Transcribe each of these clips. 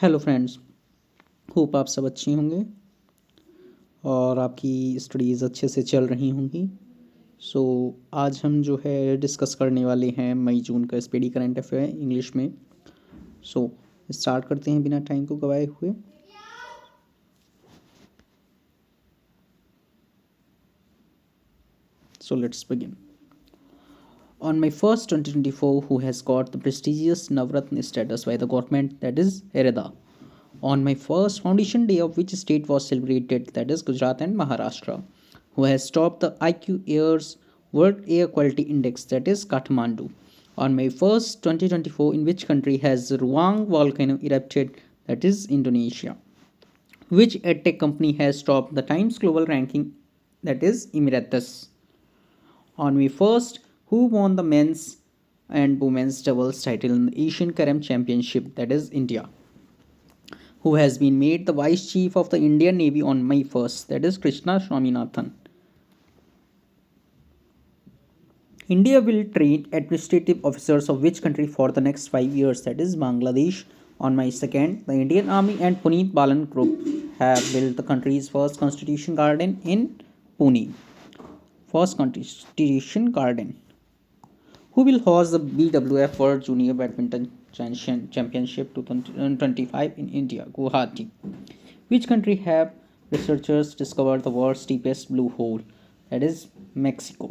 Hello friends. Hope आप सब अच्छी होंगे और आपकी स्टडीज़ अच्छे से चल रही होंगी। सो आज हम जो है डिस्कस करने वाले हैं मई जून का स्पीडी करंट अफेयर इंग्लिश में। सो स्टार्ट करते हैं बिना टाइम को गवाए हुए। So let's begin. On May 1st, 2024, who has got the prestigious Navratna status by the government, that is Ereda. On my first foundation day of which state was celebrated, that is Gujarat and Maharashtra, who has topped the IQ Air's World Air Quality Index, that is Kathmandu. On May 1st, 2024, in which country has Ruang volcano erupted, that is Indonesia. Which edtech company has topped the Times Global ranking, that is Emirates. On May 1st, who won the men's and women's doubles title in the Asian Carom Championship, that is India. Who has been made the Vice Chief of the Indian Navy on May 1st, that is Krishna Swaminathan. India will train administrative officers of which country for the next 5 years, that is Bangladesh. On May 2nd, the Indian Army and Puneet Balan Group have built the country's first constitution garden in Pune. First constitution garden. Who will host the BWF World Junior Badminton Championship 2025 in India, Guwahati? Which country have researchers discovered the world's deepest blue hole? That is Mexico.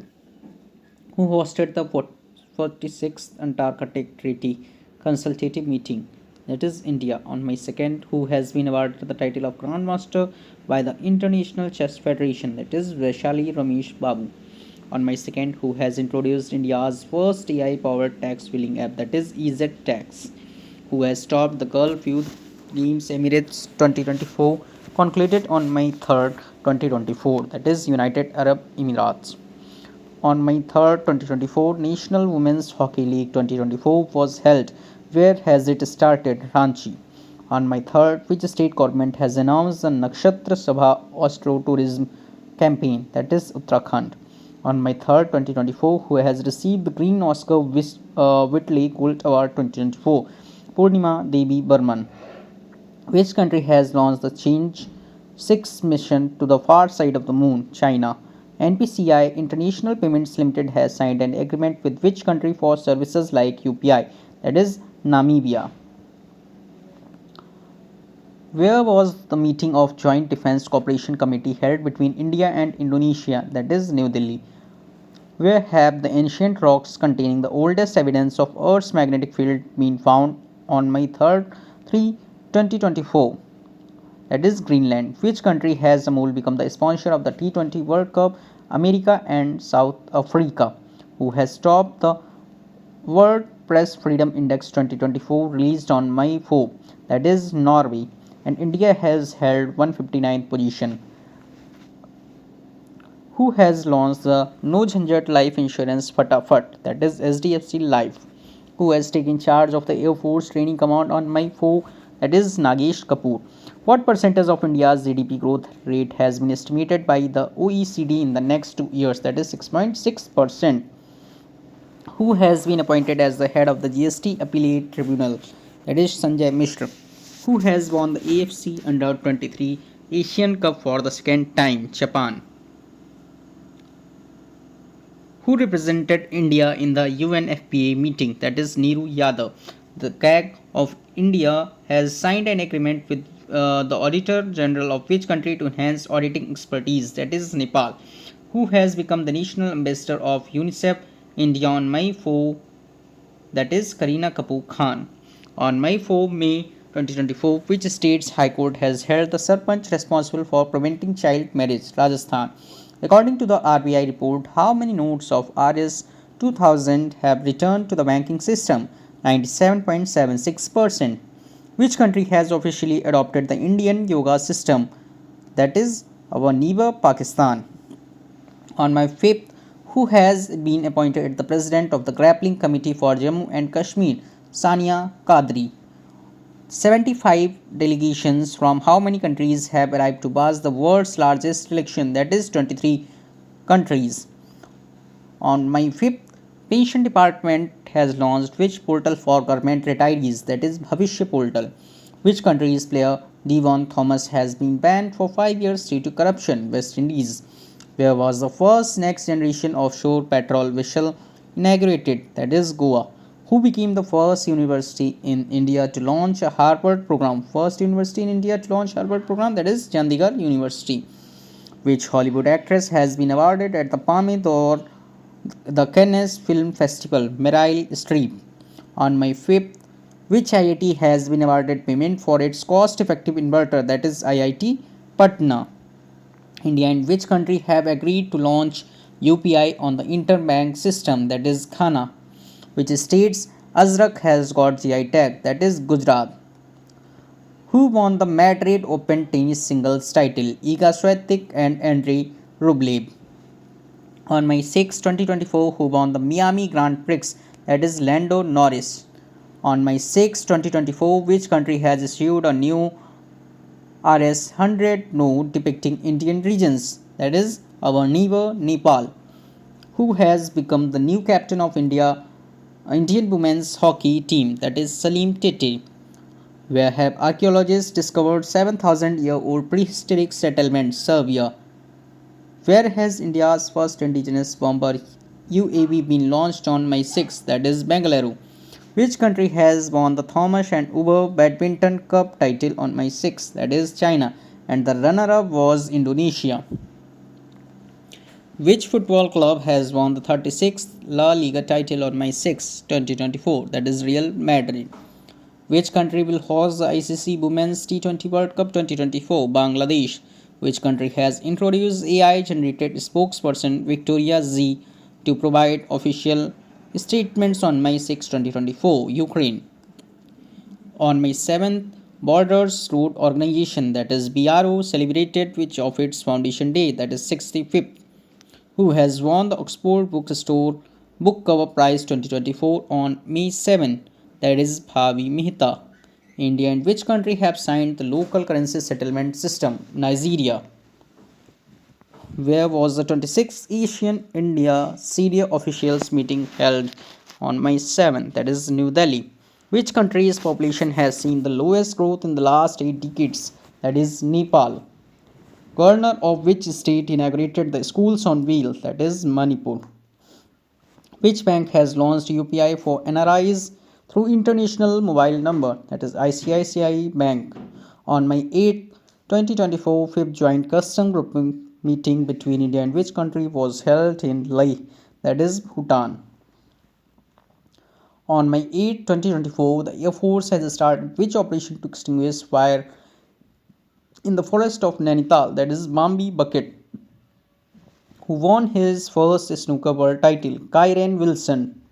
Who hosted the 46th Antarctic Treaty Consultative Meeting? That is India. On May 2nd, who has been awarded the title of Grand Master by the International Chess Federation? That is Vaishali Ramesh Babu. On May 2nd, who has introduced India's first AI powered tax filing app, that is EZ Tax, who has stopped the Gulf Youth Games Emirates 2024, concluded on May 3rd, 2024, that is United Arab Emirates. On May 3rd, 2024, National Women's Hockey League 2024 was held. Where has it started? Ranchi. On May 3rd, which state government has announced the Nakshatra Sabha Astro Tourism campaign, that is Uttarakhand. On May 3rd, 2024, who has received the Green Oscar Whitley Gold Award 2024, Purnima Devi Burman. Which country has launched the Change 6 mission to the far side of the moon? China. NPCI International Payments Limited has signed an agreement with which country for services like UPI? That is Namibia. Where was the meeting of Joint Defence Cooperation Committee held between India and Indonesia? That is New Delhi. Where have the ancient rocks containing the oldest evidence of Earth's magnetic field been found? On May 3rd, 2024? That is Greenland. Which country has Amul become the sponsor of the T20 World Cup? America and South Africa. Who has topped the World Press Freedom Index 2024 released on May 4? That is Norway. And India has held 159th position. Who has launched the No Jhanjat Life Insurance Fatafat, that is SDFC Life? Who has taken charge of the Air Force Training Command on May 4? That is Nagesh Kapoor. What percentage of India's GDP growth rate has been estimated by the OECD in the next 2 years? That is 6.6%. Who has been appointed as the head of the GST Appellate Tribunal? That is Sanjay Mishra. Who has won the AFC Under 23 Asian Cup for the second time? Japan. Who represented India in the UNFPA meeting? That is Neeru Yadav. The CAG of India has signed an agreement with the Auditor General of which country to enhance auditing expertise? That is Nepal. Who has become the national ambassador of UNICEF India on May 4? That is Kareena Kapoor Khan. On May 4, 2024, which state's High Court has held the Sarpanch responsible for preventing child marriage? Rajasthan. According to the RBI report, how many notes of Rs 2000 have returned to the banking system? 97.76%. Which country has officially adopted the Indian yoga system? That is our neighbor Pakistan. On May 5th, who has been appointed the president of the Grappling Committee for Jammu and Kashmir? Sania Qadri. 75 delegations from how many countries have arrived to watch the world's largest election? That is 23 countries. On May 5th, Pension Department has launched which portal for government retirees? That is Bhavishya Portal. Which country's player Devon Thomas has been banned for 5 years due to corruption? West Indies. Where was the first next generation offshore patrol vessel inaugurated? That is Goa. Who became the first university in India to launch a Harvard program? First university in India to launch Harvard program, that is Chandigarh University. Which Hollywood actress has been awarded at the Palme d'Or, the Cannes Film Festival? Meryl Streep. On my fifth, which IIT has been awarded payment for its cost-effective inverter, that is IIT Patna. India and which country have agreed to launch UPI on the interbank system, that is Ghana. Which states Azrak has got GI tag, that is Gujarat. Who won the Madrid Open tennis singles title? Iga Swiatek and Andrei Rublev. On May 6, 2024, who won the Miami Grand Prix, that is Lando Norris. On May 6, 2024, which country has issued a new RS-100 node depicting Indian regions, that is our neighbor Nepal. Who has become the new captain of Indian women's hockey team, that is Salim Tete. Where have archaeologists discovered 7,000-year-old prehistoric settlement, Serbia? Where has India's first indigenous bomber UAV been launched on May 6, that is Bengaluru? Which country has won the Thomas and Uber Badminton Cup title on May 6, that is China, and the runner-up was Indonesia? Which football club has won the 36th La Liga title on May 6, 2024, that is Real Madrid? Which country will host the ICC Women's T20 World Cup 2024? Bangladesh. Which country has introduced AI generated spokesperson Victoria Z to provide official statements on May 6, 2024? Ukraine. On May 7th, Borders Road Organization, that is BRO, celebrated which of its foundation day, that is 65th. Who has won the Oxford Bookstore Book Cover Prize 2024 on May 7, that is Bhavi Mehta. India and which country have signed the local currency settlement system? Nigeria. Where was the 26th Asian India Syria officials meeting held on May 7, that is New Delhi? Which country's population has seen the lowest growth in the last 8 decades? That is Nepal. Governor of which state inaugurated the schools on wheels? That is Manipur. Which bank has launched UPI for NRIs through international mobile number? That is ICICI Bank. On May 8, 2024, fifth joint custom group meeting between India and which country was held in Leh? That is Bhutan. On May 8, 2024, the Air Force has started which operation to extinguish fire in the forest of Nainital, that is Bambi Bucket. Who won his first snooker world title? Kyren Wilson.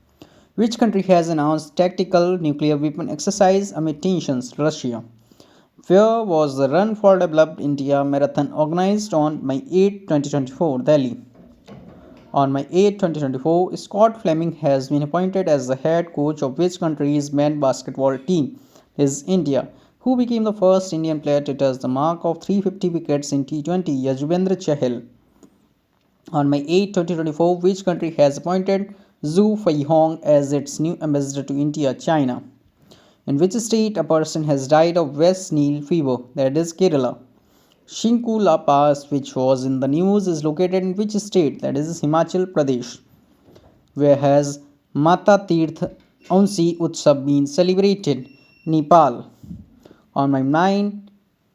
Which country has announced tactical nuclear weapon exercise amid tensions? Russia. Where was the Run for Developed India marathon organized on May 8, 2024? Delhi. On May 8, 2024, Scott Fleming has been appointed as the head coach of which country's men's basketball team? Is India. Who became the first Indian player to touch the mark of 350 wickets in T20? Yajvendra Chahal. On May 8, 2024, which country has appointed Zhu Feihong as its new ambassador to India? China. In which state a person has died of West Nile fever? That is Kerala. Shinku La Pass, which was in the news, is located in which state? That is Himachal Pradesh. Where has Mata Tirth Aunsi Utsav been celebrated? Nepal. On May 9,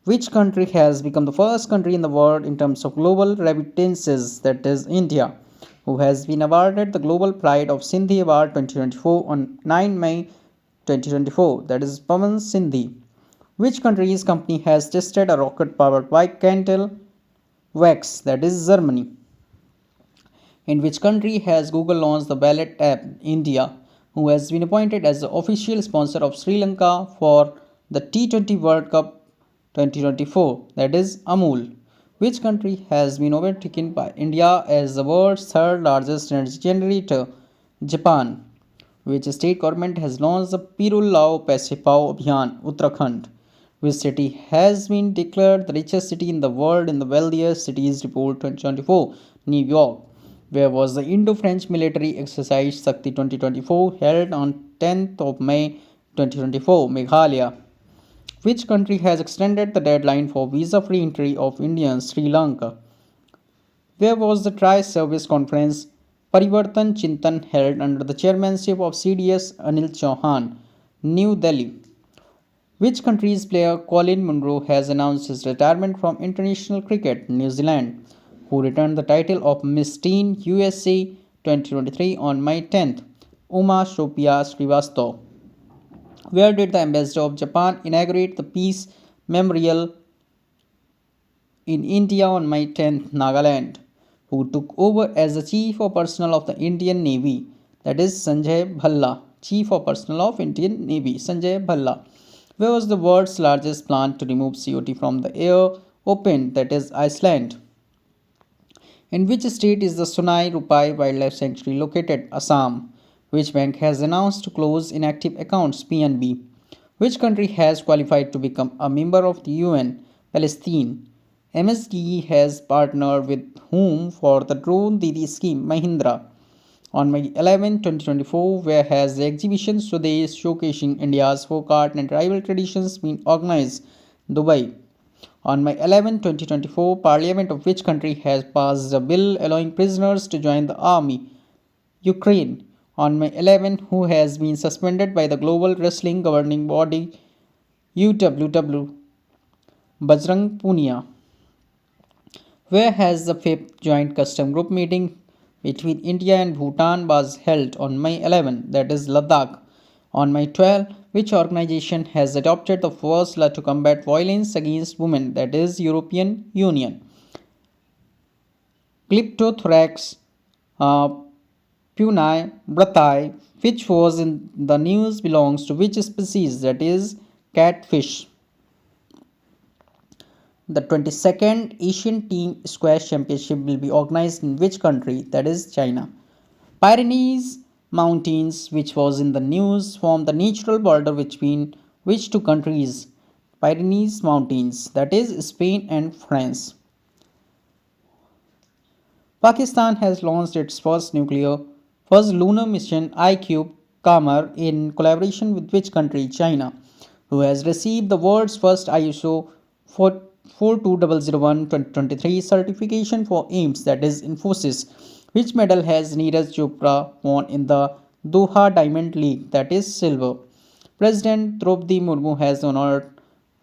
which country has become the first country in the world in terms of global remittances? That is India. Who has been awarded the Global Pride of Sindhi Award 2024 on 9 May 2024? That is Pawan Sindhi. Which country's company has tested a rocket powered by candle wax? That is Germany. In which country has Google launched the Wallet app? India. Who has been appointed as the official sponsor of Sri Lanka for the T20 World Cup 2024? That is Amul. Which country has been overtaken by India as the world's third largest energy generator? Japan. Which state government has launched the Pirul Lao Paise Pao Abhiyan? Uttarakhand. Which city has been declared the richest city in the world in the Wealthiest Cities Report 2024? New York. Where was the Indo-French military exercise Shakti 2024 held on 10th of May 2024? Meghalaya. Which country has extended the deadline for visa free entry of Indians? Sri Lanka. Where was the Tri Service Conference Parivartan Chintan held under the chairmanship of CDS Anil Chauhan? New Delhi. Which country's player Colin Munro has announced his retirement from international cricket? New Zealand, who returned the title of Miss Teen USA 2023 on May 10th. Uma Shopia Srivastava. Where did the ambassador of Japan inaugurate the Peace Memorial in India on May 10th? Nagaland, who took over as the Chief of Personnel of the Indian Navy, that is Sanjay Bhalla, Chief of Personnel of Indian Navy, Sanjay Bhalla. Where was the world's largest plant to remove CO2 from the air opened, that is Iceland? In which state is the Sunai Rupai Wildlife Sanctuary located? Assam. Which bank has announced to close inactive accounts? PNB. Which country has qualified to become a member of the UN? Palestine. MSDE has partnered with whom for the Drone Didi scheme? Mahindra. On May 11, 2024, where has the exhibition Swadesh showcasing India's folk art and tribal traditions been organized? Dubai. On May 11, 2024, Parliament of which country has passed a bill allowing prisoners to join the army? Ukraine. On May 11, who has been suspended by the global wrestling governing body UWW? Bajrang Punia. Where has the fifth joint custom group meeting between India and Bhutan was held on May 11, that is Ladakh. On May 12, which organization has adopted the first law to combat violence against women, that is European Union. Glyptothorax uh, punae bratai, which was in the news, belongs to which species, that is catfish. The 22nd Asian Team Squash Championship will be organized in which country? That is China. Pyrenees Mountains, which was in the news, form the natural border between which two countries? Pyrenees Mountains, that is Spain and France. Pakistan has launched its first lunar mission iCube Kamar in collaboration with which country? China, who has received the world's first ISO 42001:2023 certification for AIMS, that is Infosys. Which medal has Neeraj Chopra won in the Doha Diamond League, that is silver? President Draupadi Murmu has honored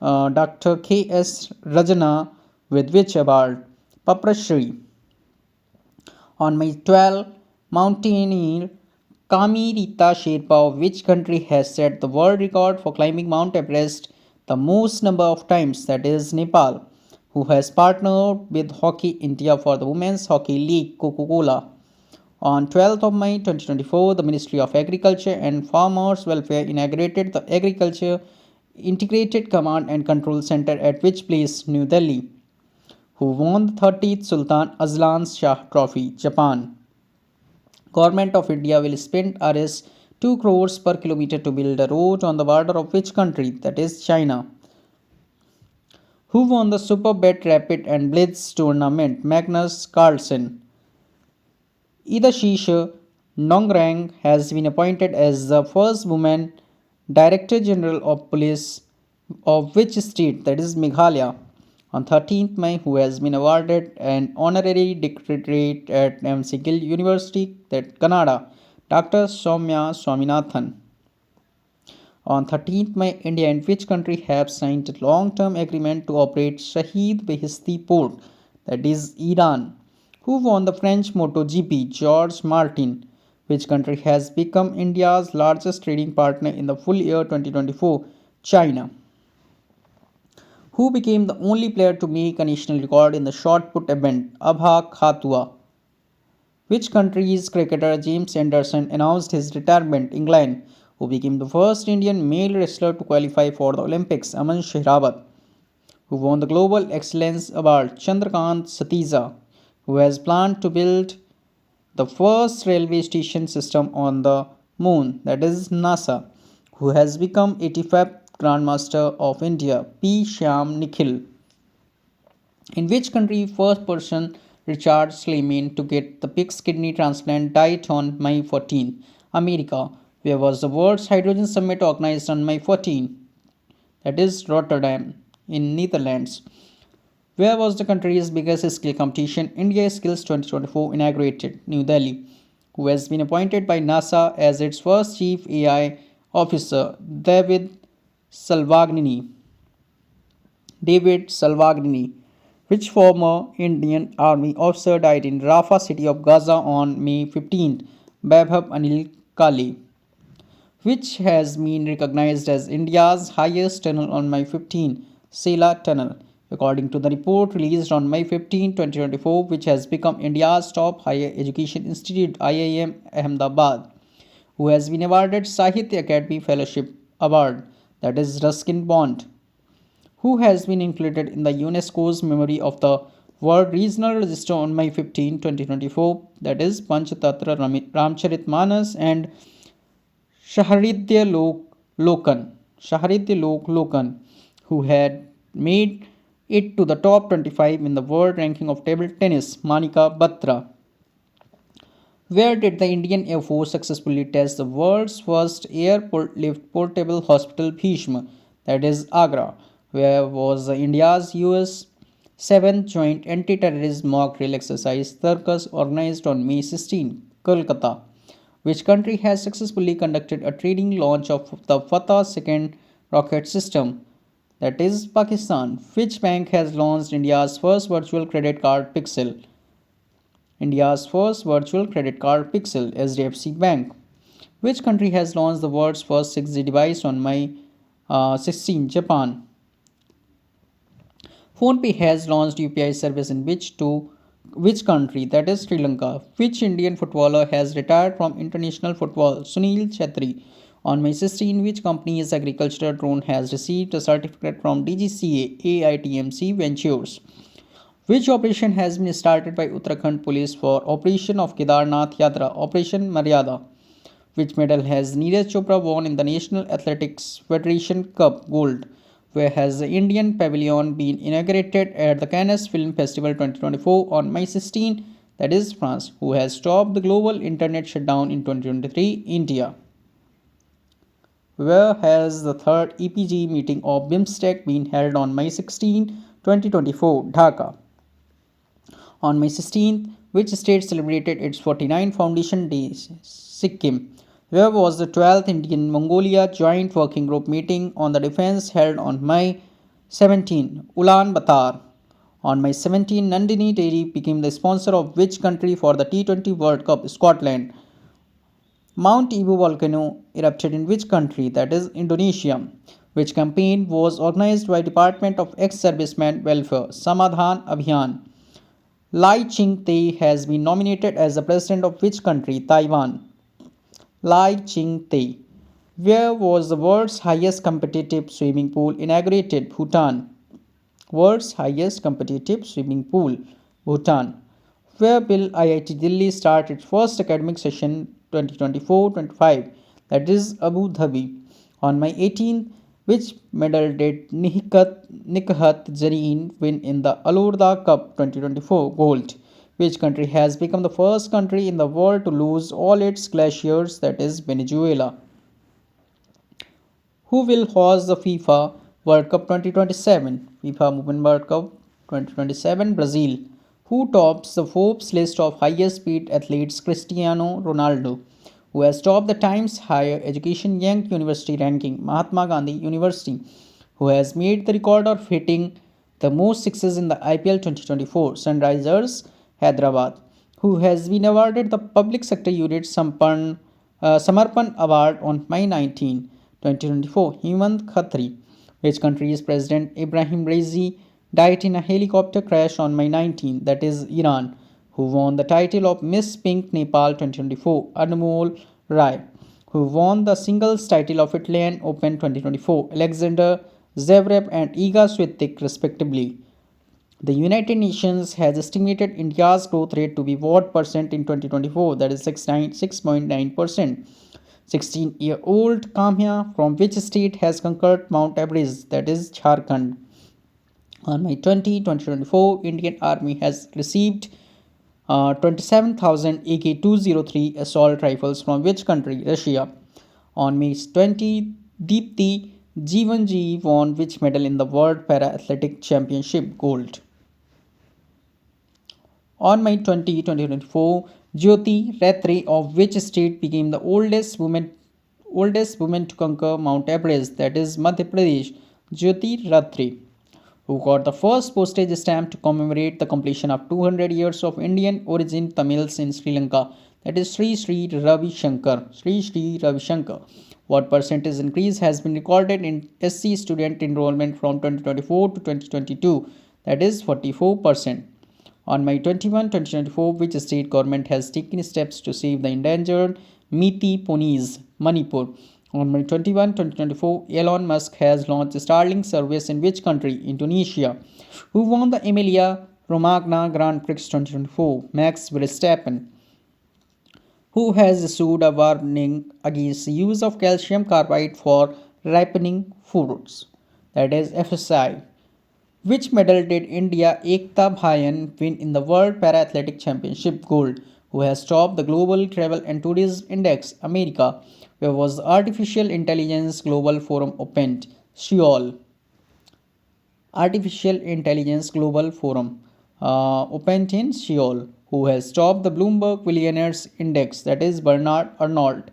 Dr. K.S. Rajana with which award? Paprashri. On May 12, mountaineer Kami Rita Sherpa of which country has set the world record for climbing Mount Everest the most number of times, that is Nepal, who has partnered with Hockey India for the Women's Hockey League Coca-Cola. On 12th of May 2024, the Ministry of Agriculture and Farmers Welfare inaugurated the Agriculture Integrated Command and Control Center at which place? New Delhi, who won the 30th Sultan Azlan Shah Trophy, Japan. Government of India will spend Rs 2 crores per kilometer to build a road on the border of which country? That is China. Who won the Super Bet Rapid and Blitz tournament? Magnus Carlsen. Idashish Nongrang has been appointed as the first woman Director General of Police of which state? That is Meghalaya. On 13th May, who has been awarded an honorary doctorate at MC Gill University, that Canada? Dr. Soumya Swaminathan. On 13th May, India and which country have signed a long-term agreement to operate Shahid Behishti port, that is Iran? Who won the French MotoGP? George Martin. Which country has become India's largest trading partner in the full year 2024? China. Who became the only player to make a national record in the shot put event? Abha Khatua. Which country's cricketer James Anderson announced his retirement? England. Who became the first Indian male wrestler to qualify for the Olympics? Aman Shehrawat. Who won the Global Excellence Award? Chandrakant Satiza. Who has planned to build the first railway station system on the moon, that is NASA. Who has become 85th Grandmaster of India? P. Shyam Nikhil. In which country first person Richard Slayman to get the pig's kidney transplant died on May 14? America. Where was the World's Hydrogen Summit organized on May 14? that is Rotterdam in Netherlands. Where was the country's biggest skill competition? India Skills 2024 inaugurated, New Delhi, who has been appointed by NASA as its first chief AI officer, David Salvagnini, which former Indian Army officer died in Rafah city of Gaza on May 15th, Babhab Anil Kali, which has been recognized as India's highest tunnel on May 15, Sela Tunnel, according to the report released on May 15, 2024, which has become India's top higher education institute, IIM Ahmedabad, who has been awarded Sahitya Academy Fellowship Award, that is Ruskin Bond, who has been included in the UNESCO's Memory of the World Regional Register on May 15, 2024, that is Panchatattva Ramcharitmanas and Shaharitya Lokan, who had made it to the top 25 in the world ranking of table tennis, Manika Batra. Where did the Indian Air Force successfully test the world's first airlift portable hospital Bhishma, that is Agra? Where was India's US 7th Joint Anti-Terrorism Mock Drill Exercise Circus organized on May 16, Kolkata? Which country has successfully conducted a training launch of the Fatah second rocket system? That is Pakistan. Which bank has launched India's first virtual credit card Pixel? India's first virtual credit card Pixel, SDFC Bank. Which country has launched the world's first 6G device on May 16? Japan. PhonePe has launched UPI service in which country? That is Sri Lanka. Which Indian footballer has retired from international football? Sunil Chetri. On May 16, which company's agricultural drone has received a certificate from DGCA AITMC Ventures? Which operation has been started by Uttarakhand Police for Operation of Kedarnath Yatra, Operation Maryada? Which medal has Neeraj Chopra won in the National Athletics Federation Cup Gold? Where has the Indian Pavilion been inaugurated at the Cannes Film Festival 2024 on May 16? That is France. Who has stopped the global internet shutdown in 2023? India. Where has the third EPG meeting of BIMSTEC been held on May 16, 2024? Dhaka. On May 16th, which state celebrated its 49th Foundation Day? Sikkim. Where was the 12th Indian Mongolia Joint Working Group meeting on the defense held on May 17? Ulaanbaatar. On May 17, Nandini Dairy became the sponsor of which country for the T20 World Cup? Scotland. Mount Ibu volcano erupted in which country? That is Indonesia. Which campaign was organized by Department of Ex-Servicemen Welfare? Samadhan Abhiyan. Lai Ching-te has been nominated as the president of which country? Taiwan. Lai Ching-te. Where was the world's highest competitive swimming pool inaugurated? Bhutan. World's highest competitive swimming pool, Bhutan. Where will IIT Delhi start its first academic session 2024-25? That is Abu Dhabi. On May 18th, which medal did Nikhat Jareen win in the Alurda Cup 2024? Gold. Which country has become the first country in the world to lose all its glaciers? That is Venezuela. Who will host the FIFA World Cup 2027? FIFA Women World Cup 2027 Brazil. Who tops the Forbes list of highest speed athletes? Cristiano Ronaldo. Who has topped the Times Higher Education Young University ranking? Mahatma Gandhi University. Who has made the record of hitting the most sixes in the IPL 2024? Sunrisers Hyderabad. Who has been awarded the Public Sector Unit Samarpan Award on May 19, 2024? Hemant Khatri. Which country's President Ibrahim Raisi died in a helicopter crash on May 19? That is Iran. Who won the title of Miss Pink Nepal 2024? Anmol Rai. Who won the singles title of Italian Open 2024? Alexander Zverev and Iga Swiatek respectively. The United Nations has estimated India's growth rate to be what percent in 2024? That is 6.9%. 16-year-old Kamya from which state has conquered Mount Everest? That is Jharkhand. On May 20, 2024, Indian Army has received 27,000 AK-203 assault rifles from which country? Russia. On May 20, Deepti G1G won which medal in the World Para Athletic Championship? Gold. On May 20, 2024, Jyoti Rathre of which state became the oldest woman to conquer Mount Everest, that is Madhya Pradesh? Jyoti Rathre, who got the first postage stamp to commemorate the completion of 200 years of Indian origin Tamils in Sri Lanka, that is Sri Sri Ravi Shankar. Sri Sri Ravi Shankar. What percentage increase has been recorded in SC student enrollment from 2024 to 2022? That is 44%. On May 21, 2024, which state government has taken steps to save the endangered Meeti ponies, Manipur? On May 21, 2024, Elon Musk has launched Starlink service in which country? Indonesia. Who won the Emilia Romagna Grand Prix 2024? Max Verstappen. Who has issued a warning against the use of calcium carbide for ripening fruits? That is FSI. Which medal did India Ekta Bhayan win in the World Para-Athletic Championship? Gold. Who has topped the Global Travel and Tourism Index? America. Where was the Artificial Intelligence Global Forum opened? Seoul. Artificial Intelligence Global Forum opened in Seoul. Who has topped the Bloomberg Billionaires Index? That is Bernard Arnold.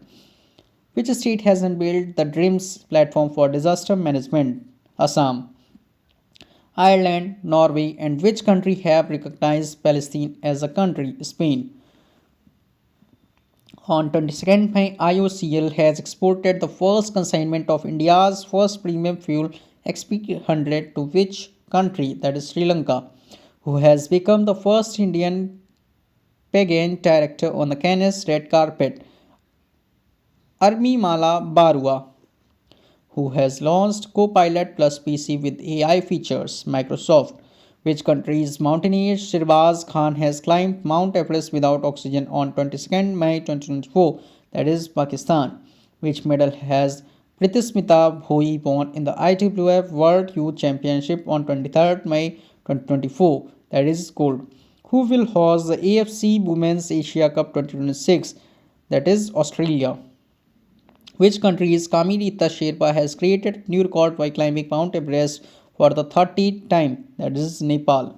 Which state has unveiled the DREAMS platform for disaster management? Assam. Ireland, Norway, and which country have recognized Palestine as a country? Spain. On 22nd May, IOCL has exported the first consignment of India's first premium fuel XP100 to which country? That is Sri Lanka. Who has become the first Indian pageant director on the Cannes red carpet? Armimala Barua. Who has launched Copilot Plus PC with AI features? Microsoft. Which country's mountaineer Shirbaz Khan has climbed Mount Everest without oxygen on 22nd May 2024? That is Pakistan. Which medal has Pritismita Bhoi won in the IWF World Youth Championship on 23rd May 2024? That is gold. Who will host the AFC Women's Asia Cup 2026? That is Australia. Which country's Kamirita Sherpa has created a new record by climbing Mount Everest for the 30th time? That is Nepal.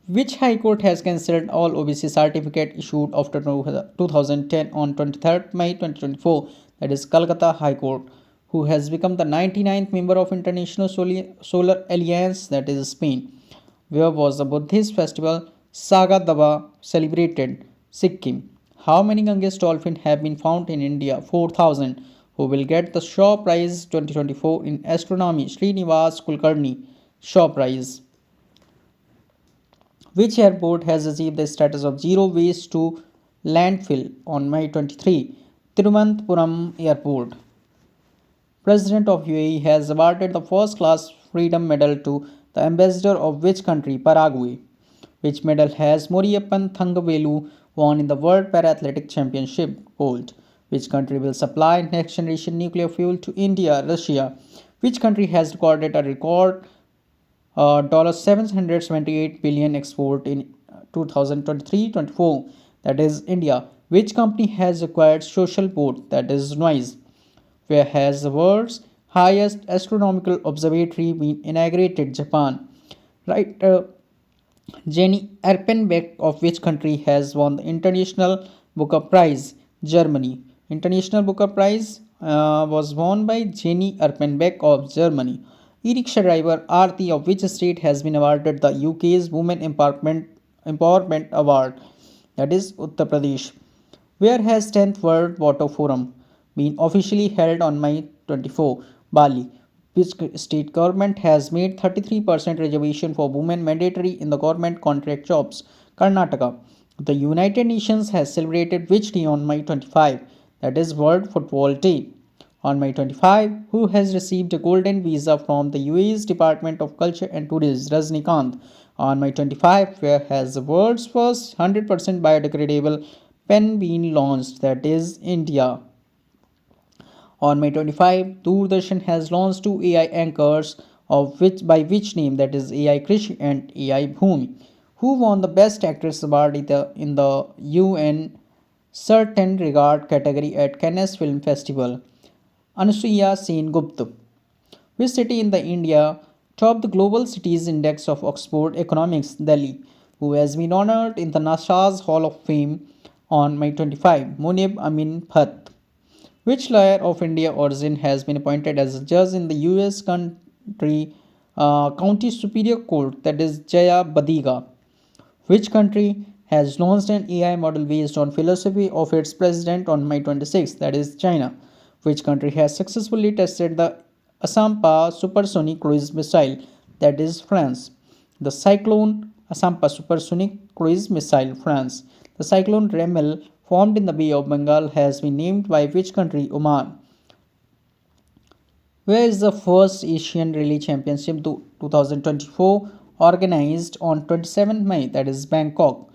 Which High Court has cancelled all OBC certificate issued after 2010 on 23rd May 2024? That is Calcutta High Court. Who has become the 99th member of International Solar Alliance? That is Spain. Where was the Buddhist festival Saga Daba celebrated? Sikkim. How many Ganges dolphins have been found in India? 4,000. Who will get the Shaw Prize 2024 in Astronomy? Srinivas Kulkarni. Shaw Prize. Which airport has achieved the status of zero waste to landfill on May 23? Thiruvananthapuram Airport. President of UAE has awarded the first class freedom medal to the ambassador of which country? Paraguay. Which medal has Moriyappan Thangavelu won in the World Para-Athletic Championship? Gold. Which country will supply next generation nuclear fuel to India? Russia. Which country has recorded a record $778 billion export in 2023-24? That is India. Which company has acquired Social Boat? That is Noise. Where has the world's highest astronomical observatory been inaugurated? Japan. Right. Jenny Erpenbeck of which country has won the International Booker Prize? Germany. International Booker Prize was won by Jenny Erpenbeck of Germany. E-rickshaw driver Aarti of which state has been awarded the UK's Women Empowerment Award? That is Uttar Pradesh. Where has 10th World Water Forum been officially held on May 24? Bali. Which state government has made 33% reservation for women mandatory in the government contract jobs? Karnataka. The United Nations has celebrated which day on May 25? That is World Football Day. On May 25, who has received a golden visa from the UAE's Department of Culture and Tourism? Rajnikant. On May 25, where has the world's first 100% biodegradable pen been launched? That is India. On May 25, Doordarshan has launched two AI anchors of which by which name, that is AI Krishi and AI Bhumi. Who won the Best Actress award in the UN Certain Regard category at Cannes Film Festival? Anusuya Sen Gupta. Which city in the India topped the Global Cities Index of Oxford Economics, Delhi, who has been honored in the NASA's Hall of Fame on May 25? Munib Amin Bhatt. Which lawyer of India origin has been appointed as a judge in the U.S. County Superior Court, that is Jaya Badiga? Which country has launched an AI model based on philosophy of its president on May 26, that is China? Which country has successfully tested the Asampa supersonic cruise missile, that is France? The cyclone Asampa supersonic cruise missile, France. The cyclone Remel, formed in the Bay of Bengal, has been named by which country? Oman. Where is the first Asian Rally Championship 2024 organized on 27 May, that is Bangkok?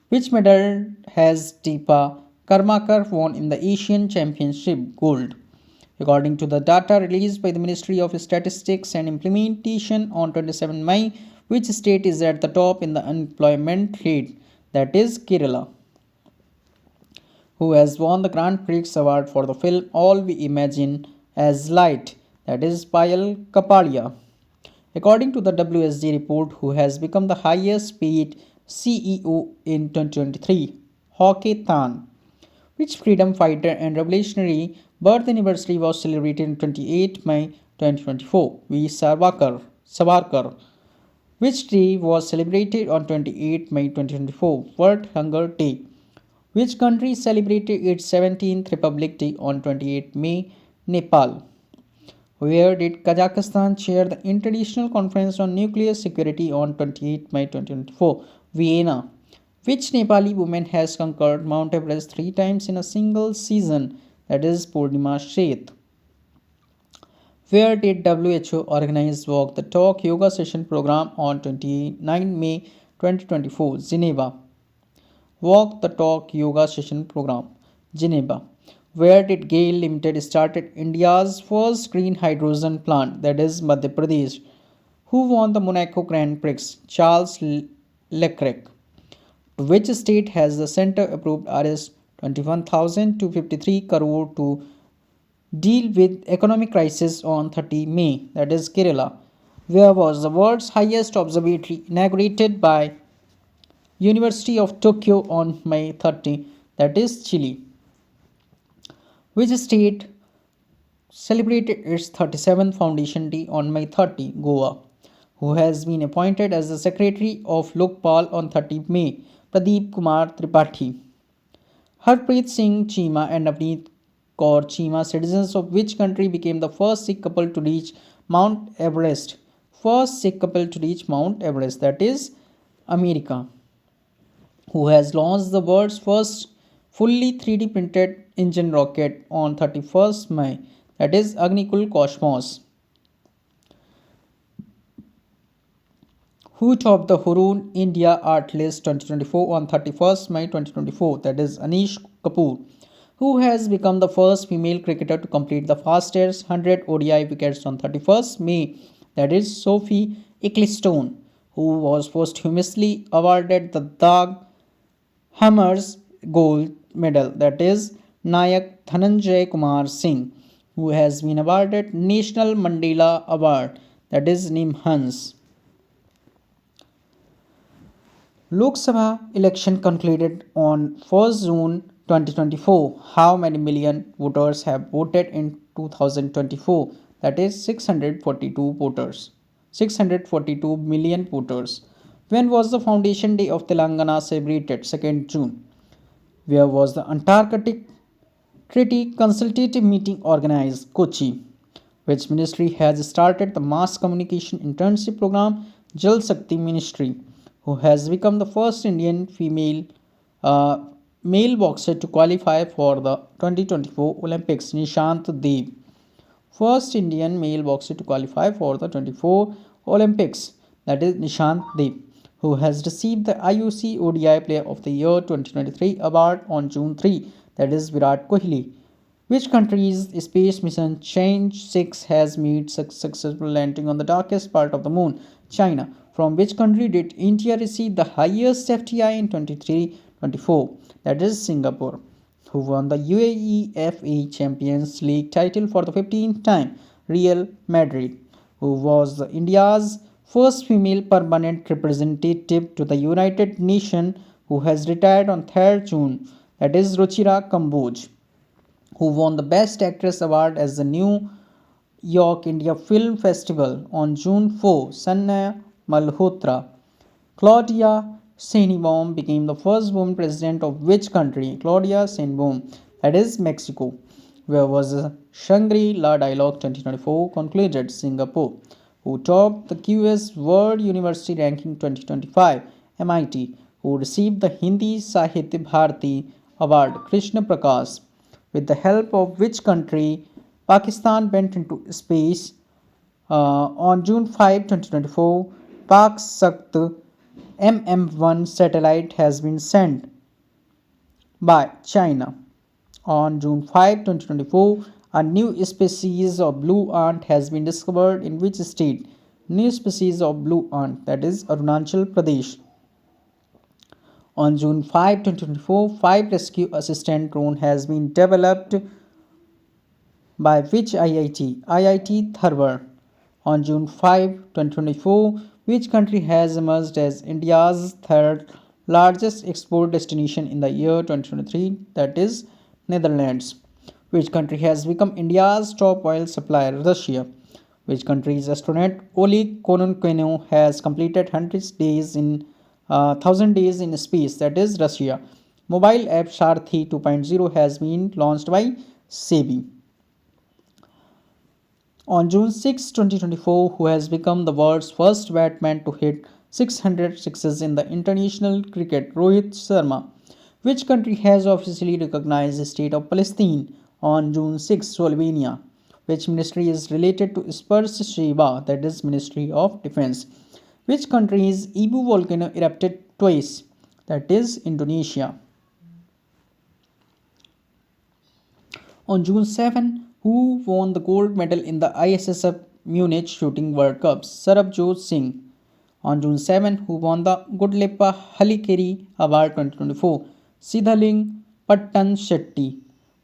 Which medal has Deepa Karmakar won in the Asian Championship? Gold. According to the data released by the Ministry of Statistics and Implementation on 27 May, which state is at the top in the unemployment rate? That is Kerala. Who has won the Grand Prix award for the film All We Imagine as Light? That is Payal Kapadia. According to the WSG report, who has become the highest paid CEO in 2023? Hoke Tan. Which freedom fighter and revolutionary birth anniversary was celebrated on 28 May 2024? V. Savarkar. Which day was celebrated on 28 May 2024? World Hunger Day. Which country celebrated its 17th Republic Day on 28 May? Nepal. Where did Kazakhstan chair the International Conference on Nuclear Security on 28 May 2024? Vienna. Which Nepali woman has conquered Mount Everest 3 times in a single season? That is Purnima Sheth. Where did WHO organize Walk the Talk Yoga Session program on 29 May 2024? Geneva. Walk the Talk Yoga Session program, Geneva. Where did GAIL Limited started India's first green hydrogen plant, that is Madhya Pradesh? Who won the Monaco Grand Prix? Charles Leclerc. Which state has the center approved Rs 21,253 crore to deal with economic crisis on 30 May, that is Kerala? Where was the world's highest observatory inaugurated by University of Tokyo on May 30, that is Chile? Which state celebrated its 37th Foundation Day on May 30? Goa. Who has been appointed as the Secretary of Lokpal on 30 May? Pradeep Kumar Tripathi. Harpreet Singh Cheema and Navneet Kaur Cheema, citizens of which country, became the first Sikh couple to reach Mount Everest? First Sikh couple to reach Mount Everest, that is America. Who has launched the world's first fully 3D printed engine rocket on 31st May, that is Agnikul Cosmos? Who topped the Hurun India Art List 2024 on 31st May 2024? That is Anish Kapoor. Who has become the first female cricketer to complete the fastest 100 ODI wickets on 31st May? That is Sophie Ecclestone. Who was posthumously awarded the Dag Hammers Gold Medal, that is Nayak Dhananjay Kumar Singh. Who has been awarded National Mandela Award, that is Nim Hans. Lok Sabha election concluded on 1st June 2024. How many million voters have voted in 2024? That is 642 voters. 642 million voters. When was the Foundation Day of Telangana celebrated? 2nd June. Where was the Antarctic Treaty Consultative Meeting organized? Kochi. Which ministry has started the Mass Communication Internship Program? Jal Shakti Ministry. Who has become the first Indian female male boxer to qualify for the 2024 Olympics? Nishant Dev. First Indian male boxer to qualify for the 24 Olympics, that is Nishant Dev. Who has received the IOC ODI Player of the Year 2023 award on June 3, that is Virat Kohli. Which country's space mission Change 6 has made successful landing on the darkest part of the moon? China. From which country did India receive the highest FDI in 23-24? That is Singapore. who won the UEFA Champions League title for the 15th time. Real Madrid, who was India's first female permanent representative to the United Nations, who has retired on 3rd June. That is Ruchira Kamboj, who won the Best Actress award as the New York India Film Festival on June 4. Sanna Malhotra. Claudia Sheinbaum became the first woman president of which country? Claudia Sheinbaum, that is Mexico. Where was Shangri-La Dialogue 2024 concluded? Singapore. Who topped the QS World University Ranking 2025? MIT. Who received the Hindi Sahitya Bharati Award? Krishna Prakash. With the help of which country Pakistan went into space on June 5, 2024? Pak Sakt MM1 satellite has been sent by China. On June 5, 2024, a new species of blue ant has been discovered in which state? New species of blue ant, that is Arunachal Pradesh. On June 5, 2024, 5 rescue assistant drone has been developed by which IIT? IIT Tharwar. On June 5, 2024, which country has emerged as India's third largest export destination in the year 2023? That is Netherlands. Which country has become India's top oil supplier? Russia. Which country's astronaut Oleg Kononenko has completed 1,000 days in space? That is Russia. Mobile app Sharthi 2.0 has been launched by SEBI. On June 6, 2024, who has become the world's first batsman to hit 600 sixes in the international cricket? Rohit Sharma. Which country has officially recognized the state of Palestine? On June 6, Slovenia. Which ministry is related to Spurs Sheba, that is Ministry of Defense? Which country's Ibu volcano erupted twice? That is Indonesia. On June 7, who won the gold medal in the ISSF Munich Shooting World Cups? Sarabjot Singh. On June 7, who won the Gudleppa Halikeri Award 2024? Sidhaling Pattan Shetty.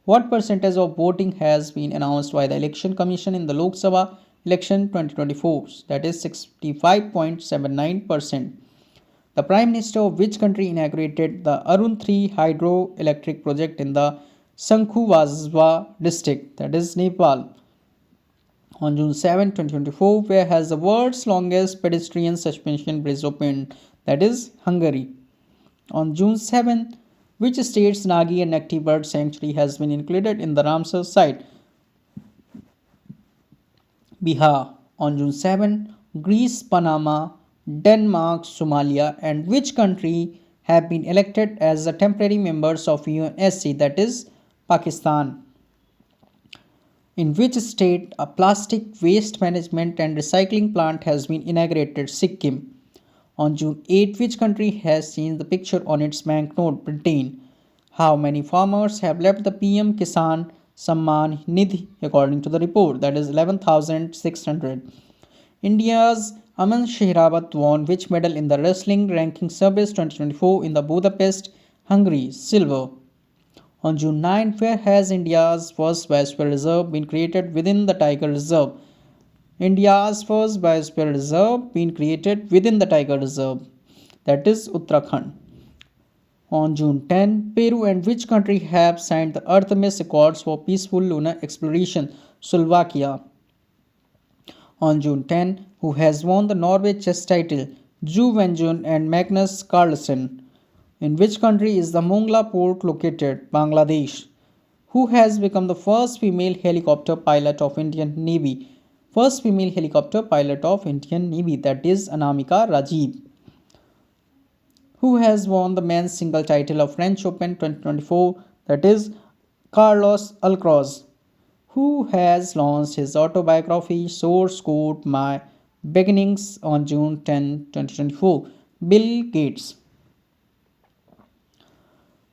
What percentage of voting has been announced by the Election Commission in the Lok Sabha election 2024? That is 65.79%. The Prime Minister of which country inaugurated the Arun 3 hydroelectric project in the Shangkhuvazwa district? That is Nepal. On June 7, 2024, where has the world's longest pedestrian suspension bridge opened? That is Hungary. On June 7, which state's Nagi and Nakti bird sanctuary has been included in the Ramsar site? Bihar. On June 7, Greece, Panama, Denmark, Somalia, and which country have been elected as the temporary members of UNSC? That is Pakistan. In which state a plastic waste management and recycling plant has been inaugurated? Sikkim. On June 8, which country has changed the picture on its banknote? Britain. How many farmers have left the PM Kisan Samman Nidhi according to the report? That is 11,600. India's Aman Shehrawat won which medal in the wrestling ranking service 2024 in the Budapest, Hungary? Silver. On June 9, where has India's first biosphere reserve been created within the Tiger Reserve? India's first biosphere reserve been created within the Tiger Reserve. That is Uttarakhand. On June 10, Peru and which country have signed the Artemis Accords for peaceful lunar exploration? Slovakia. On June 10, who has won the Norway chess title? Ju Wenjun and Magnus Carlsen. In which country is the Mongla port located? Bangladesh. Who has become the first female helicopter pilot of Indian Navy? First female helicopter pilot of Indian Navy, that is Anamika Rajiv. Who has won the men's single title of French Open 2024? That is Carlos Alcaraz. Who has launched his autobiography Source Code My Beginnings on June 10, 2024? Bill Gates.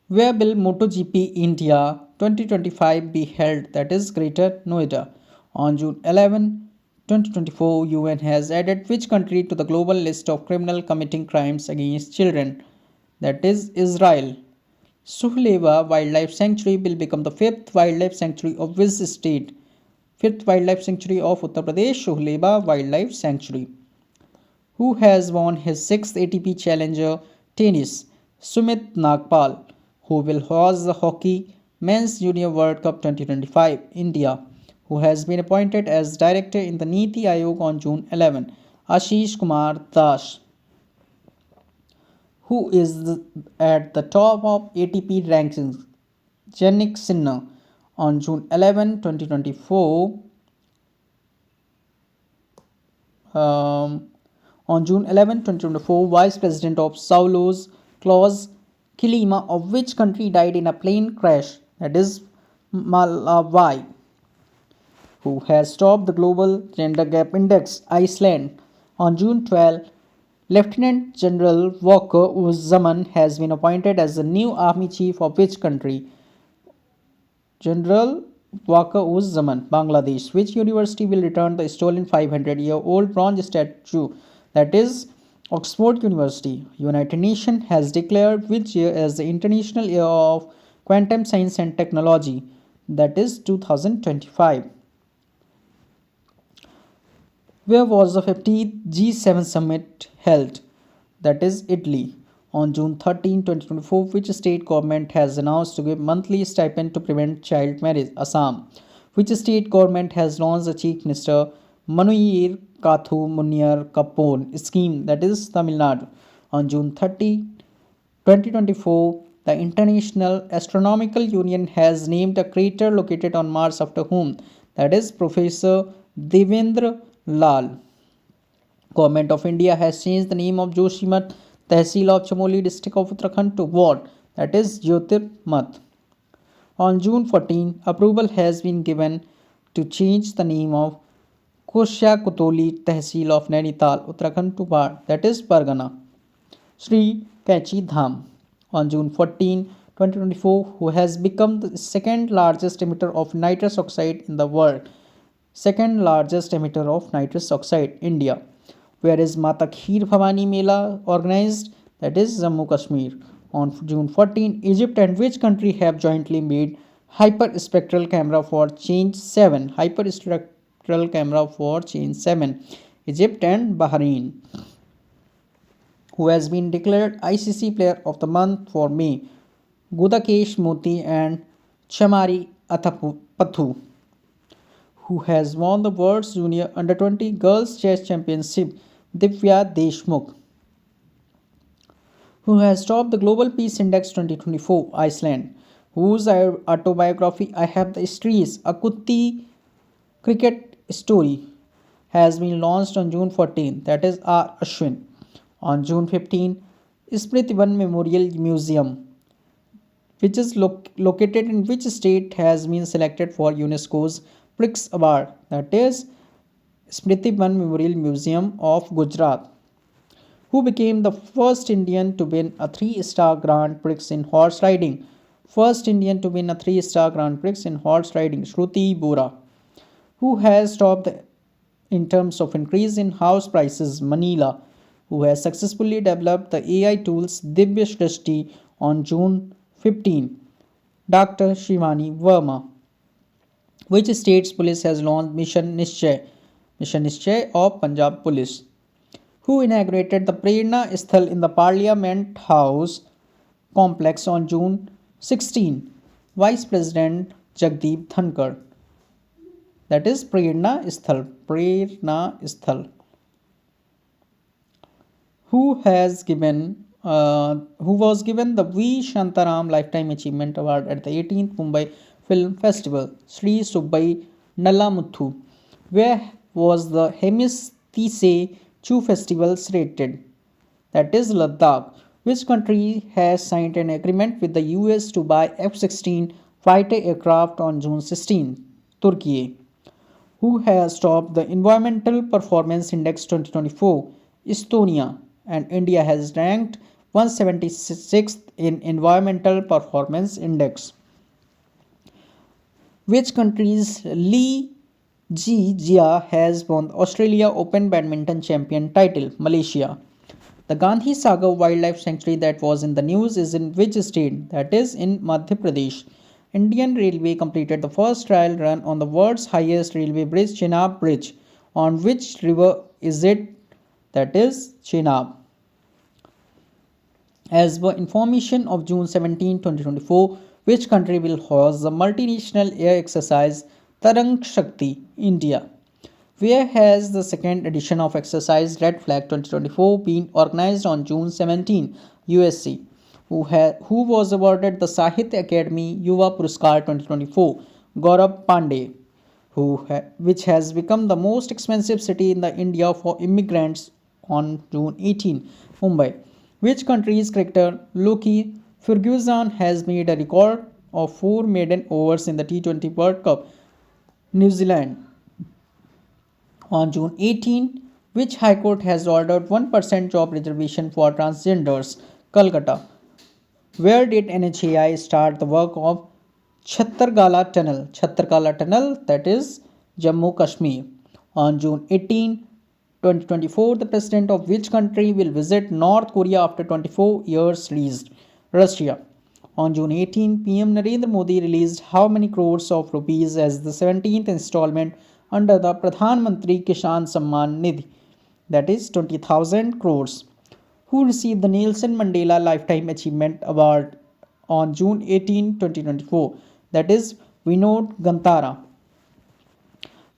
Where will MotoGP India 2025 be held? That is Greater Noida. On June 11, 2024, UN has added which country to the global list of criminal committing crimes against children? That is Israel. Suhleva Wildlife Sanctuary will become the fifth wildlife sanctuary of which state? Fifth wildlife sanctuary of Uttar Pradesh, Suhleba Wildlife Sanctuary. Who has won his sixth ATP Challenger tennis? Sumit Nagpal. Who will host the Hockey Men's Junior World Cup 2025? India. Who has been appointed as director in the Niti Aayog on June 11? Ashish Kumar Das. Who is at the top of ATP rankings? Jannik Sinner. On June 11, 2024, um, on June 11, 2024, Vice President of Saulos, Klaus Kilima, of which country died in a plane crash? That is Malawi. Who has topped the Global Gender Gap Index? Iceland. On June 12, Lieutenant General Walker Uzzaman has been appointed as the new army chief of which country? General Waka uz Zaman, Bangladesh. Which university will return the stolen 500-year-old bronze statue? That is Oxford University. United Nations has declared which year as the International Year of Quantum Science and Technology? That is 2025. Where was the 50th G7 summit held? That is Italy. On June 13, 2024, which state government has announced to give monthly stipend to prevent child marriage? Assam. Which state government has launched the Chief Minister Manuir Kathu Munir Kapon scheme? That is Tamil Nadu. On June 30, 2024, the International Astronomical Union has named a crater located on Mars after whom? That is Professor Devendra Lal. Government of India has changed the name of Joshimat Tehsil of Chamoli district of Uttarakhand to what? That is Jyotirmat. On June 14, approval has been given to change the name of Koshya Kotoli Tehsil of Nainital, Uttarakhand to what? That is Pargana. Sri Kachi Dham. On June 14, 2024, who has become the second largest emitter of nitrous oxide in the world? Second largest emitter of nitrous oxide, India. Where is Mata Kheer Bhavani Mela organized? That is Jammu Kashmir. On June 14, Egypt and which country have jointly made hyperspectral camera for change 7? Hyperspectral camera for change 7. Egypt and Bahrain. Who has been declared ICC Player of the Month for May? Gudakesh Moti and Chamari Pathu. Who has won the World's Junior Under-20 Girls Chess Championship? Divya Deshmukh. Who has topped the Global Peace Index 2024? Iceland. Whose autobiography I Have the Streets, a Kutti cricket story, has been launched on June 14. That is R. Ashwin. On June 15, Smritivan Memorial Museum, which is located in which state, has been selected for UNESCO's Prix Award? That is Smritivan Memorial Museum of Gujarat. Who became the first Indian to win a 3-star Grand Prix in horse riding? First Indian to win a 3-star Grand Prix in horse riding, Shruti Bora. Who has topped in terms of increase in house prices? Manila. Who has successfully developed the AI tools Divya Shrishti? On June 15, Dr. Shivani Verma. Which state's police has launched Mission Nischay? Mission Nischay of Punjab Police. Who inaugurated the Prerna Sthal in the Parliament House complex on June 16? Vice President Jagdeep Dhankar. That is Prerna Sthal. Prerna Sthal. Who was given the V. Shantaram Lifetime Achievement Award at the 18th Mumbai Film Festival? Sri Subbai Nalamuthu. Where was the Hemis Chu Festival rated? That is Ladakh. Which country has signed an agreement with the US to buy F-16 fighter aircraft on June 16? Turkey. Who has topped the Environmental Performance Index 2024? Estonia. And India has ranked 176th in Environmental Performance Index. Which country's Lee Ji Jia has won the Australia Open Badminton Champion title? Malaysia. The Gandhi Sagar Wildlife Sanctuary that was in the news is in which state? That is in Madhya Pradesh. Indian Railway completed the first trial run on the world's highest railway bridge, Chenab Bridge. On which river is it? That is Chenab. As per information of June 17, 2024, which country will host the multinational air exercise Tarang Shakti, India? Where has the second edition of Exercise Red Flag 2024 been organized on June 17, USA? Who was awarded the Sahitya Academy Yuva Puraskar 2024? Gaurav Pandey, which has become the most expensive city in the India for immigrants on June 18, Mumbai. Which country's cricketer Loki Ferguson has made a record of 4 maiden overs in the T20 World Cup? New Zealand. On June 18, which High Court has ordered 1% job reservation for transgenders? Calcutta. Where did NHAI start the work of Chhattargala Tunnel? Chhattargala Tunnel, that is Jammu Kashmir. On June 18, 2024, the president of which country will visit North Korea after 24 years released? Russia. On June 18, PM Narendra Modi released how many crores of rupees as the 17th installment under the Pradhan Mantri Kisan Samman Nidhi? That is 20,000 crores. Who received the Nelson Mandela Lifetime Achievement Award on June 18, 2024? That is Vinod Gantara.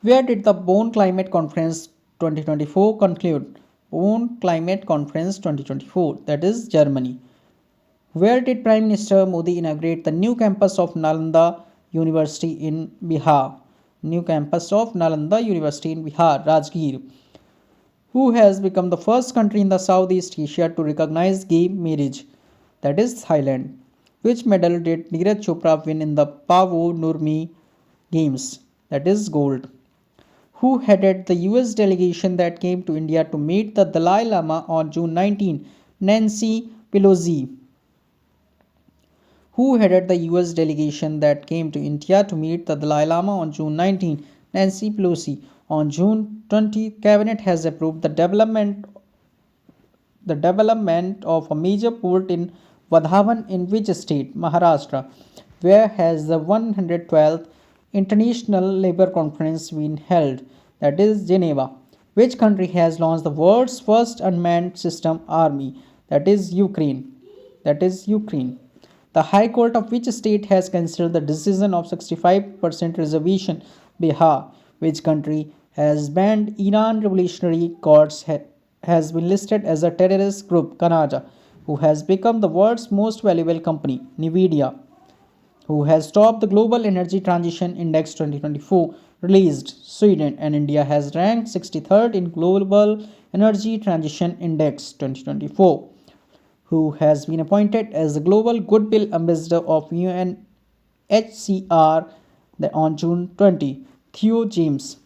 Where did the Bonn Climate Conference 2024 conclude? Bonn Climate Conference 2024, that is Germany. Where did Prime Minister Modi inaugurate the new campus of Nalanda University in Bihar? New campus of Nalanda University in Bihar, Rajgir. Who has become the first country in the Southeast Asia to recognize gay marriage? That is Thailand. Which medal did Neeraj Chopra win in the Pavo Nurmi Games? That is gold. Who headed the US delegation that came to India to meet the Dalai Lama on June 19? Nancy Pelosi. Who headed the US delegation that came to India to meet the Dalai Lama on June 19? Nancy Pelosi. On June 20, Cabinet has approved the development of a major port in Vadhavan in which state? Maharashtra. Where has the 112th International Labour Conference been held? That is Geneva. Which country has launched the world's first unmanned system army? That is Ukraine. That is Ukraine. The High Court of which state has cancelled the decision of 65% reservation? Bihar. Which country has banned Iran Revolutionary Guards has been listed as a terrorist group? Canada. Who has become the world's most valuable company? Nvidia. Who has topped the Global Energy Transition Index 2024 released? Sweden, and India has ranked 63rd in Global Energy Transition Index 2024. Who has been appointed as the Global Goodwill Ambassador of UNHCR on June 20? Theo James.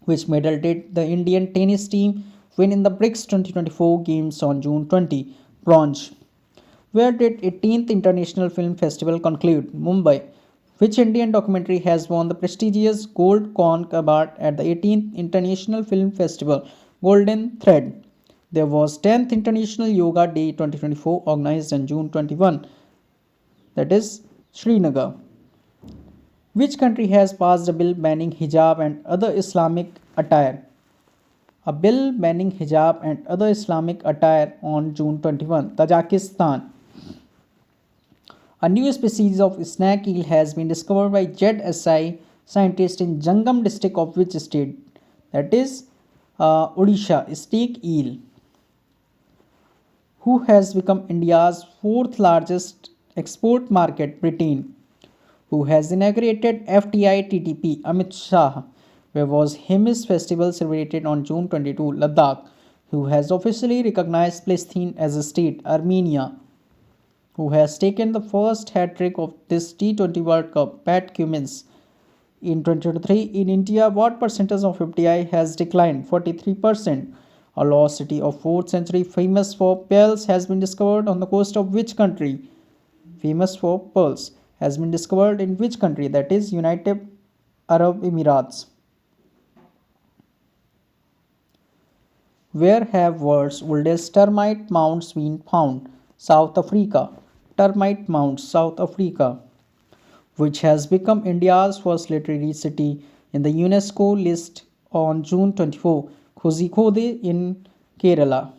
Which medal did the Indian tennis team win in the BRICS 2024 Games on June 20? Bronze. Where did 18th International Film Festival conclude? Mumbai. Which Indian documentary has won the prestigious Gold Conch Award at the 18th International Film Festival? Golden Thread. There was 10th International Yoga Day 2024 organized on June 21. That is Srinagar. Which country has passed a bill banning hijab and other Islamic attire? A bill banning hijab and other Islamic attire on June 21. Tajikistan. A new species of snake eel has been discovered by ZSI scientists in Jangam district of which state? That is Odisha. Snake eel. Who has become India's fourth largest export market? Britain. Who has inaugurated FTI-TTP? Amit Shah. Where was Hemis Festival celebrated on June 22? Ladakh. Who has officially recognized Palestine as a state? Armenia. Who has taken the first hat-trick of this T20 World Cup? Pat Cummins. In 2023, in India, what percentage of FDI has declined? 43%. A lost city of 4th century famous for pearls has been discovered on the coast of which country? Famous for pearls has been discovered in which country? That is United Arab Emirates. Where have world's oldest termite mounds been found? South Africa. Termite mounds, South Africa, which has become India's first literary city in the UNESCO list on June 24. Kozhikode in Kerala,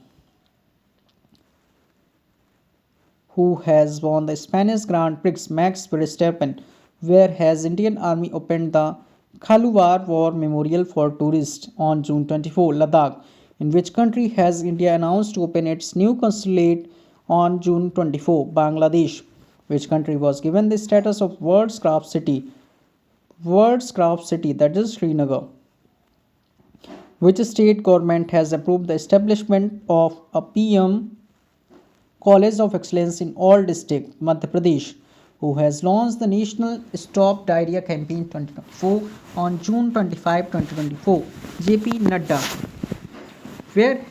who has won the Spanish Grand Prix. Max Verstappen, where has Indian Army opened the Khaluwar War Memorial for Tourists on June 24. Ladakh, in which country has India announced to open its new consulate on June 24. Bangladesh, which country was given the status of World's Craft City. World's Craft City, that is Srinagar. Which state government has approved the establishment of a PM College of Excellence in all districts, Madhya Pradesh, who has launched the National Stop Diarrhea Campaign 2024 on June 25, 2024. JP Nadda, where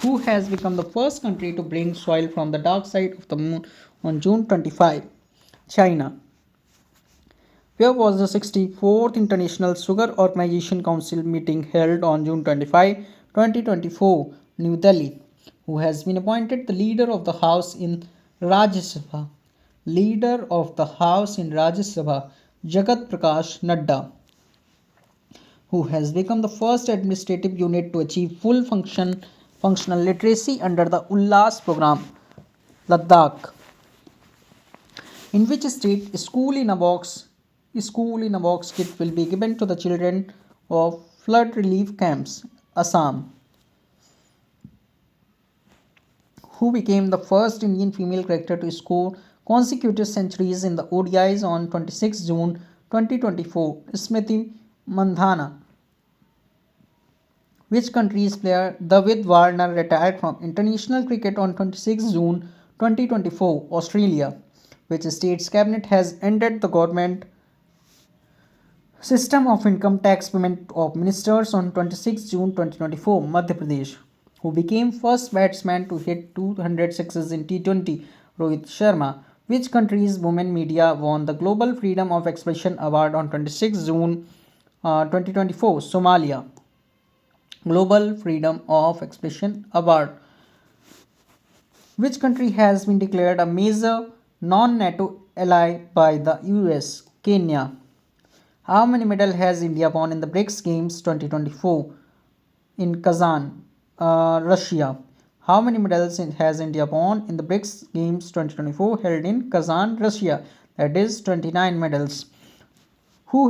who has become the first country to bring soil from the dark side of the moon on June 25. China, where was the 64th International Sugar Organization Council meeting held on June 25, 2024, New Delhi, who has been appointed the leader of the House in Rajya Sabha. Leader of the House in Rajya Sabha, Jagat Prakash Nadda, who has become the first administrative unit to achieve functional literacy under the Ullas program. Ladakh, in which state school in a box kit will be given to the children of flood relief camps. Assam, who became the first Indian female cricketer to score consecutive centuries in the ODIs on 26 June 2024. Smriti Mandhana, which country's player David Warner retired from international cricket on 26 June 2024. Australia, which state's cabinet has ended the government system of income tax payment of ministers on 26 June 2024. Madhya Pradesh, who became first batsman to hit 200 sixes in T20. Rohit Sharma, which country's women media won the Global Freedom of Expression Award on 26 June 2024. Somalia, Global Freedom of Expression Award, which country has been declared a major non-NATO ally by the US. Kenya, how many medals has India won in the BRICS Games 2024 in Kazan, Russia? How many medals has India won in the BRICS Games 2024 held in Kazan, Russia? That is 29 medals. Who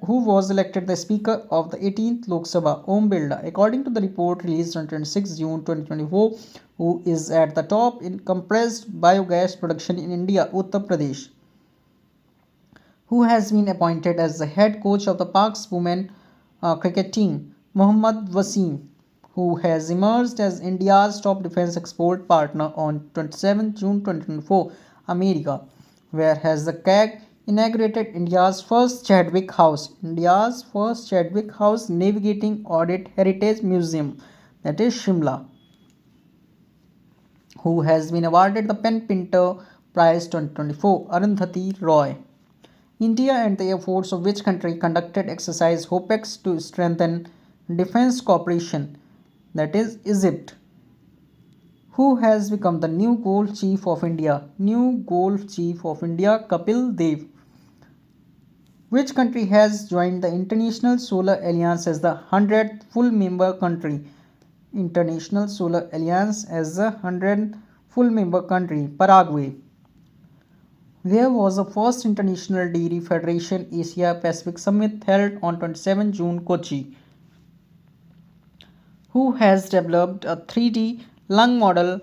was elected the Speaker of the 18th Lok Sabha? Om Birla, according to the report released on 26 June 2024, who is at the top in compressed biogas production in India. Uttar Pradesh, who has been appointed as the head coach of the Pak's women cricket team. Mohammad Wasim, who has emerged as India's top defense export partner on 27 June 2024. America, where has the CAG inaugurated India's first Chadwick House. India's first Chadwick House Navigating Audit Heritage Museum, that is Shimla, who has been awarded the Pen Pinter Prize 2024. Arundhati Roy, India and the Air Force of which country conducted exercise HOPEX to strengthen defense cooperation, that is Egypt, who has become the new Gold Chief of India. Kapil Dev, which country has joined the International Solar Alliance as the 100th full member country? International Solar Alliance as the 100th full member country. Paraguay, where was the first International Dairy Federation Asia Pacific Summit held on 27 June. Kochi, who has developed a 3D lung model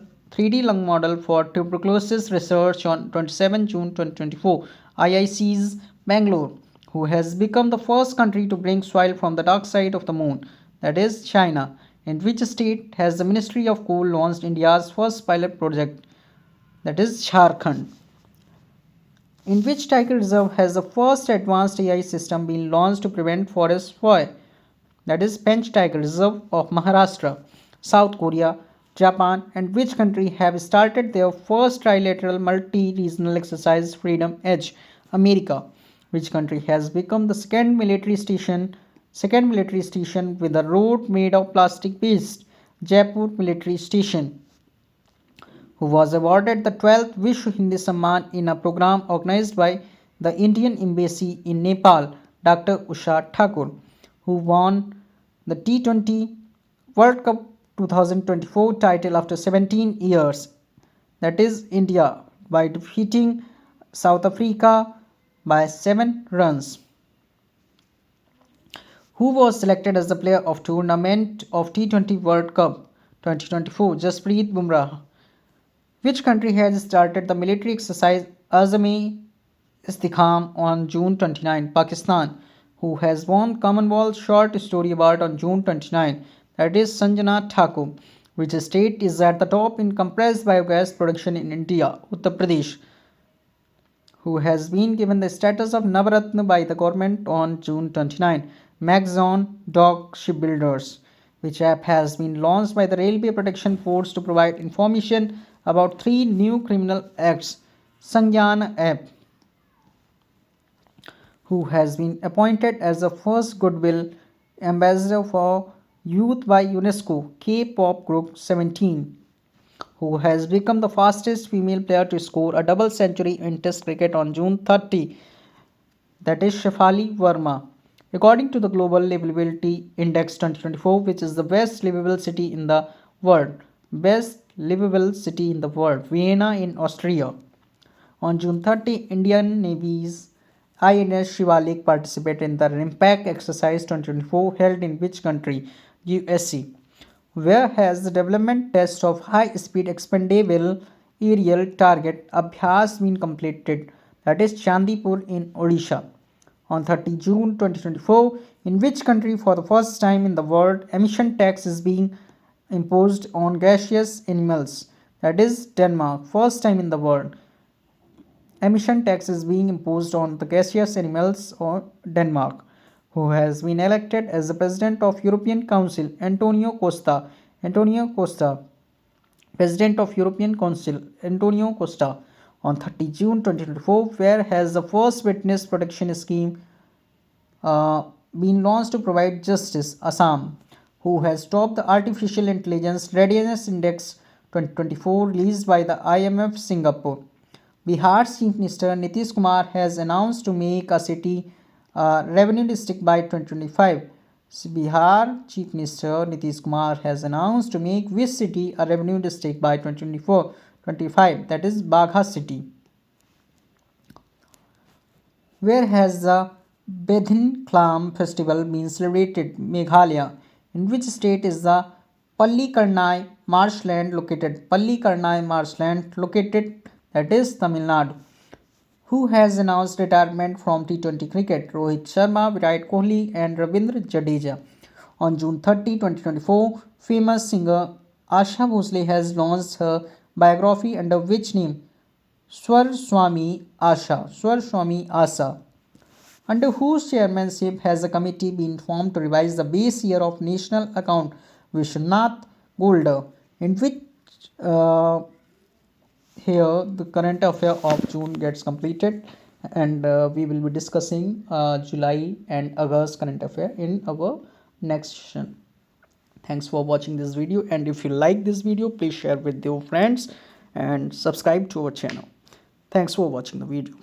for tuberculosis research on 27 June 2024. IIC's Bangalore, who has become the first country to bring soil from the dark side of the moon, that is China. In which state has the Ministry of Coal launched India's first pilot project, that is Jharkhand. In which tiger reserve has the first advanced AI system been launched to prevent forest fire, that is Pench Tiger Reserve of Maharashtra. South Korea, Japan, and which country have started their first trilateral multi-regional exercise Freedom Edge? America, which country has become the second military station with a road made of plastic waste? Jaipur Military Station, who was awarded the 12th Vishwa Hindi Samman in a program organized by the Indian Embassy in Nepal, Dr. Usha Thakur, who won the T20 World Cup 2024 title after 17 years, that is India, by defeating South Africa by 7 runs. Who was selected as the player of tournament of T20 World Cup 2024? Jasprit Bumrah. Which country has started the military exercise Azami Istikham on June 29? Pakistan. Who has won Commonwealth Short Story Award on June 29? That is Sanjana Thakur. Which state is at the top in compressed biogas production in India? Uttar Pradesh. Who has been given the status of Navaratna by the government on June 29. Maxon Dog Shipbuilders. Which app has been launched by the Railway Protection Force to provide information about 3 new criminal acts? Sangyana app. Who has been appointed as the first Goodwill Ambassador for Youth by UNESCO? K-pop group 17. Who has become the fastest female player to score a double century in Test cricket on June 30? That is Shefali Verma. According to the Global Livability Index 2024, which is the best livable city in the world, best livable city in the world, Vienna in Austria. On June 30, Indian Navy's INS Shivalik participated in the Impact Exercise 2024 held in which country? USA. Where has the development test of high-speed expendable aerial target Abhyas been completed? That is Chandipur in Odisha. On 30 June 2024, in which country for the first time in the world emission tax is being imposed on gaseous animals? That is Denmark. First time in the world emission tax is being imposed on the gaseous animals of Denmark. Who has been elected as the President of European Council? Antonio Costa. Antonio Costa. President of European Council, Antonio Costa. On 30 June 2024, where has the first witness protection scheme been launched to provide justice? Assam. Who has topped the Artificial Intelligence Readiness Index 2024 released by the IMF Singapore? Bihar's Chief Minister Nitish Kumar has announced to make a city revenue district by 2025. Bihar Chief Minister Nitish Kumar has announced to make which city a revenue district by 2024-25, that is Bagha city. Where has the Bedhin Klam festival been celebrated? Meghalaya. In which state is the Pallikarnai marshland located? Pallikarnai marshland located, that is Tamil Nadu. Who has announced retirement from T20 cricket? Rohit Sharma, Virat Kohli and Ravindra Jadeja. On June 30, 2024, famous singer Asha Bhosle has launched her biography under which name? Swar Swami Asha. Swar Swami Asa. Under whose chairmanship has the committee been formed to revise the base year of national account? Vishwanath Golder. In which here the current affair of June gets completed, and we will be discussing July and August current affair in our next session. Thanks for watching this video, and if you like this video, please share with your friends and subscribe to our channel. Thanks for watching the video.